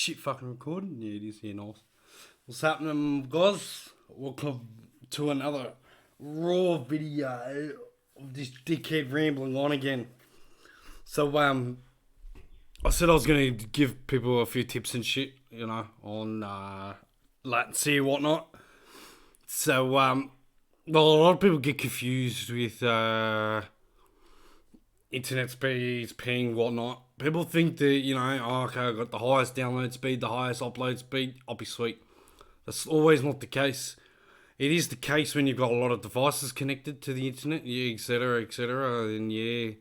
shit fucking recording? Yeah, it is. Yeah, nice. What's happening, guys? Welcome to another raw video of this dickhead rambling on again. So, I said I was going to give people a few tips and shit, you know, on latency and whatnot. So, well, a lot of people get confused with internet speeds, ping, whatnot. People think that, you know, oh, okay, I got the highest download speed, the highest upload speed, I'll be sweet. That's always not the case. It is the case when you've got a lot of devices connected to the internet, yeah, etc., etc. And yeah,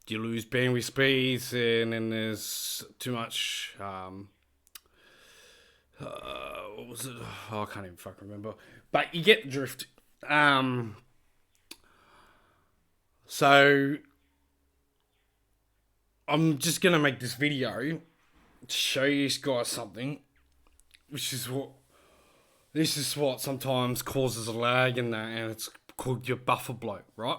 you lose bandwidth speeds, and then there's too much. What was it? Oh, I can't even fucking remember. But you get the drift. So I'm just gonna make this video to show you guys something, which is what this is what sometimes causes a lag and that, and it's called your buffer bloat, right?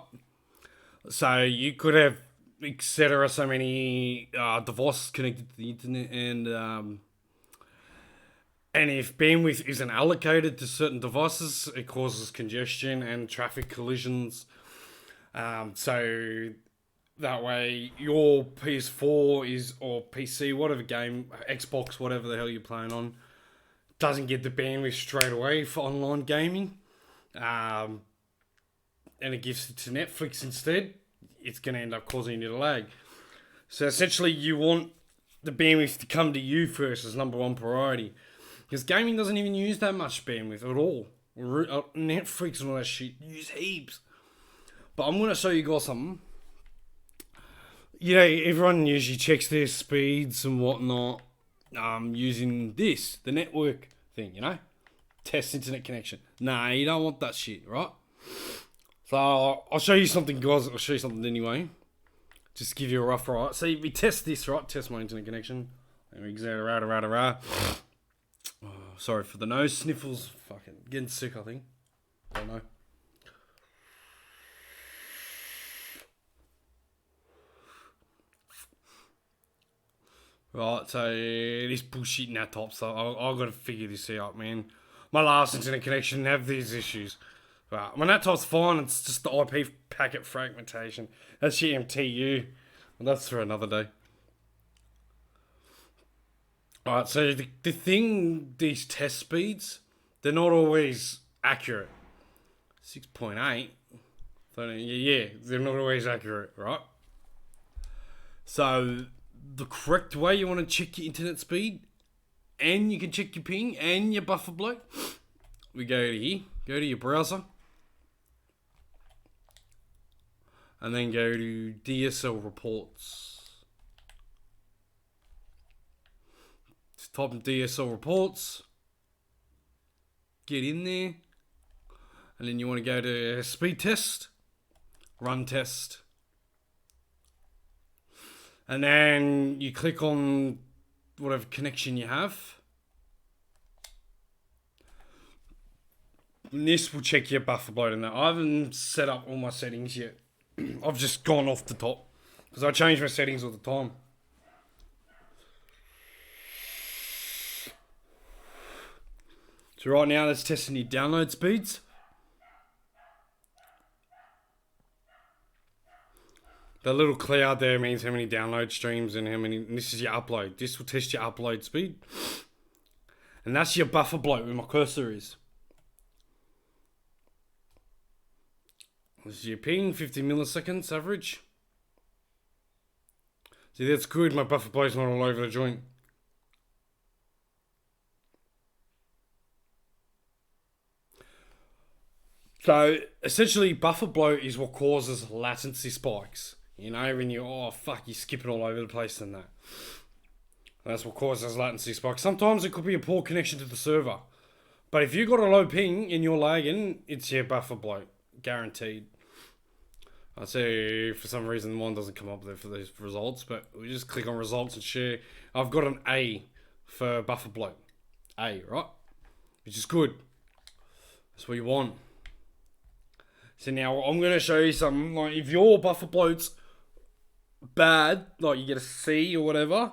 So you could have etc. so many devices connected to the internet, and if bandwidth isn't allocated to certain devices, it causes congestion and traffic collisions. So that way your PS4 is, or PC, whatever game, Xbox, whatever the hell you're playing on, doesn't get the bandwidth straight away for online gaming. And it gives it to Netflix instead. It's going to end up causing you to lag. So essentially you want the bandwidth to come to you first as number one priority. Because gaming doesn't even use that much bandwidth at all. Netflix and all that shit use heaps. But I'm going to show you guys something. You know, everyone usually checks their speeds and whatnot using this, the network thing, you know? Test internet connection. Nah, you don't want that shit, right? So I'll show you something, guys. I'll show you something anyway. Just give you a rough right. So we test this, right? Test my internet connection. And we sorry for the nose sniffles. Fucking getting sick, I think. Don't know. Right, so this bullshit now top, so I've got to figure this out, man. My last internet connection didn't have these issues. Right, my laptop's fine, it's just the IP packet fragmentation. That's your MTU. Well, that's for another day. Alright, so the thing, these test speeds, they're not always accurate. 6.8? Yeah, they're not always accurate, right? So the correct way you want to check your internet speed, and you can check your ping and your buffer bloat, we go to here, go to your browser, and then go to DSL reports. Just type in DSL reports, get in there, and then you want to go to speed test, run test. And then you click on whatever connection you have. And this will check your buffer bloat in that. I haven't set up all my settings yet. I've just gone off the top, because I change my settings all the time. So right now, let's test your download speeds. The little cloud there means how many download streams and how many, and this is your upload. This will test your upload speed. And that's your buffer bloat where my cursor is. This is your ping, 50 milliseconds average. See, that's good. My buffer bloat's not all over the joint. So essentially, buffer bloat is what causes latency spikes. You know, when you're skipping all over the place and that. That's what causes latency spikes. Sometimes it could be a poor connection to the server. But if you've got a low ping and you're lagging, it's your buffer bloat. Guaranteed. I'd say for some reason mine doesn't come up there for these results, but we just click on results and share. I've got an A for buffer bloat. A, right? Which is good. That's what you want. So now I'm going to show you something. Like if your buffer bloat's bad, like you get a C or whatever,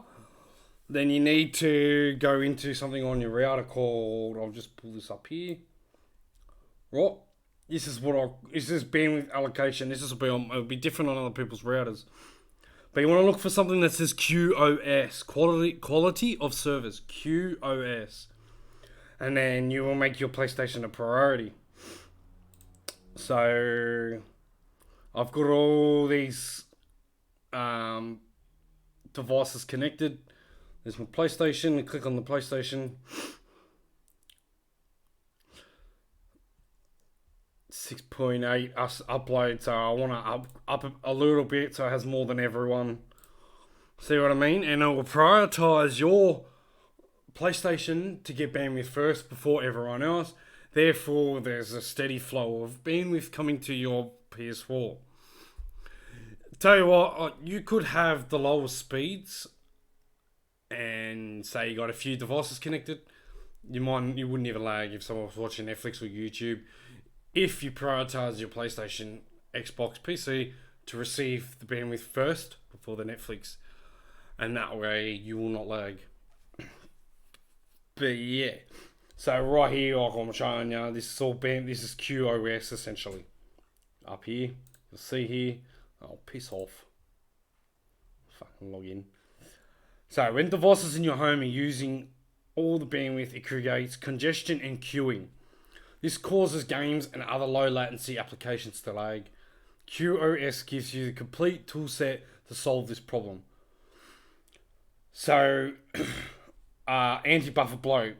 then you need to go into something on your router called, I'll just pull this up here. Right. This is bandwidth allocation. It'll be different on other people's routers. But you want to look for something that says QoS, quality of service, QoS. And then you will make your PlayStation a priority. So I've got all these devices connected. There's my PlayStation. You click on the PlayStation. 6.8 upload, so I want to up a little bit so it has more than everyone. See what I mean? And it will prioritize your PlayStation to get bandwidth first before everyone else. Therefore, there's a steady flow of bandwidth coming to your PS4. Tell you what, you could have the lowest speeds and say you got a few devices connected. You wouldn't even lag if someone was watching Netflix or YouTube. If you prioritize your PlayStation, Xbox, PC to receive the bandwidth first before the Netflix, and that way you will not lag. But yeah, so right here, like I'm showing you, this is QoS essentially. Up here, you'll see here. Oh, piss off. Fucking log in. So when devices in your home are using all the bandwidth, it creates congestion and queuing. This causes games and other low latency applications to lag. QoS gives you the complete toolset to solve this problem. So, anti-buffer bloat.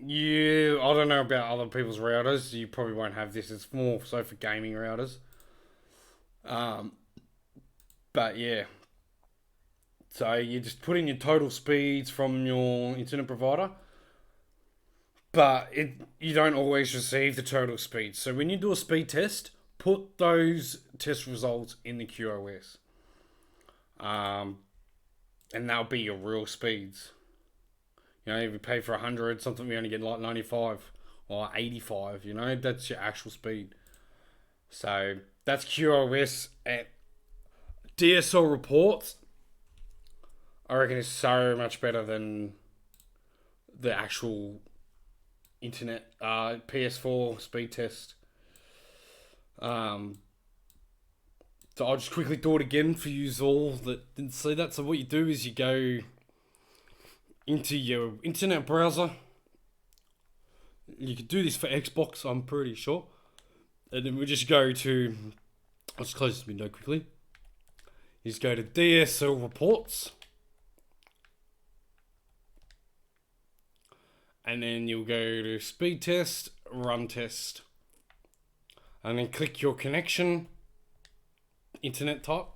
I don't know about other people's routers. You probably won't have this. It's more so for gaming routers. But yeah. So you just put in your total speeds from your internet provider. But you don't always receive the total speed. So when you do a speed test, put those test results in the QoS. And that'll be your real speeds. You know, if you pay for 100, something we only get like 95 or 85, you know, that's your actual speed. So that's QoS. At DSL reports, I reckon it's so much better than the actual internet PS4 speed test. So I'll just quickly do it again for you all that didn't see that. So what you do is you go into your internet browser. You could do this for Xbox, I'm pretty sure. And then we just go to, let's close this window quickly. You just go to DSL reports. And then you'll go to speed test, run test. And then click your connection, internet type.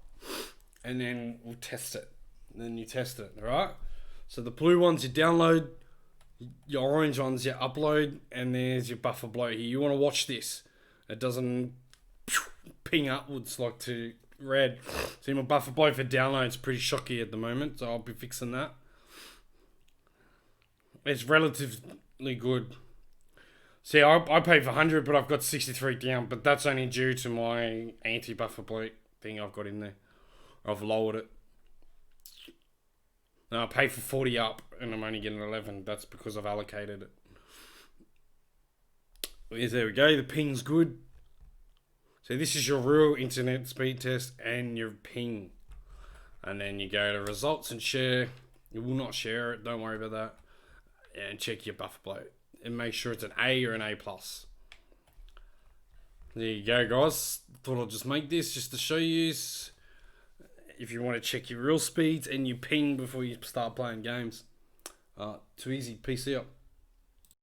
And then we'll test it. And then you test it, alright? So the blue ones you download, your orange ones you upload, and there's your buffer bloat here. You want to watch this. It doesn't ping upwards like to red. See, my buffer bloat for download's pretty shocky at the moment, so I'll be fixing that. It's relatively good. See, I pay for 100, but I've got 63 down, but that's only due to my anti-buffer bloat thing I've got in there. I've lowered it. Now I pay for 40 up, and I'm only getting 11. That's because I've allocated it. Yes, there we go. The ping's good. So this is your real internet speed test and your ping. And then you go to results and share. You will not share it. Don't worry about that. And check your buffer bloat. And make sure it's an A or an A+. There you go, guys. Thought I'd just make this just to show you if you want to check your real speeds and your ping before you start playing games. Too easy. PC up.